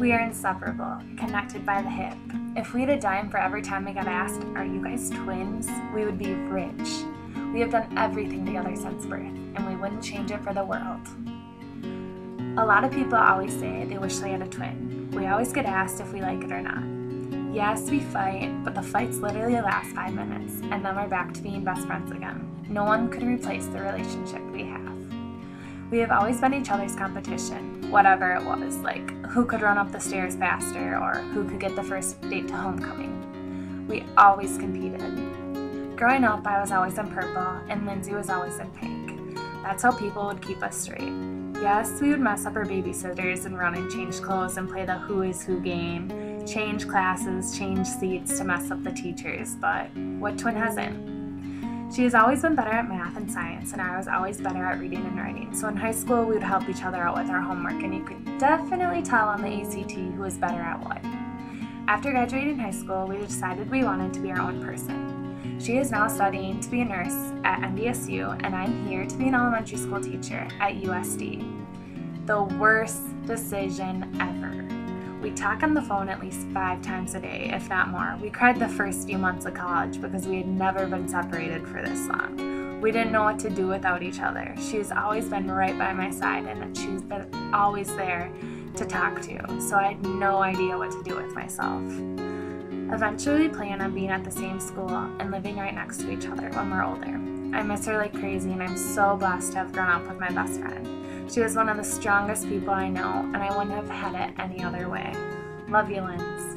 We are inseparable, connected by the hip. If we had a dime for every time we got asked, "Are you guys twins?" we would be rich. We have done everything together since birth, and we wouldn't change it for the world. A lot of people always say they wish they had a twin. We always get asked if we like it or not. Yes, we fight, but the fights literally last 5 minutes, and then we're back to being best friends again. No one could replace the relationship we have. We have always been each other's competition, whatever it was, like who could run up the stairs faster or who could get the first date to homecoming. We always competed. Growing up, I was always in purple and Lindsay was always in pink. That's how people would keep us straight. Yes, we would mess up our babysitters and run and change clothes and play the who is who game, change classes, change seats to mess up the teachers, but what twin hasn't? She has always been better at math and science, and I was always better at reading and writing. So in high school, we would help each other out with our homework, and you could definitely tell on the ACT who was better at what. After graduating high school, we decided we wanted to be our own person. She is now studying to be a nurse at NDSU, and I'm here to be an elementary school teacher at USD. The worst decision ever. We talk on the phone at least 5 times a day, if not more. We cried the first few months of college because we had never been separated for this long. We didn't know what to do without each other. She's always been right by my side, and she's been always there to talk to, so I had no idea what to do with myself. Eventually, we plan on being at the same school and living right next to each other when we're older. I miss her like crazy, and I'm so blessed to have grown up with my best friend. She was one of the strongest people I know, and I wouldn't have had it any other way. Love you, Linz.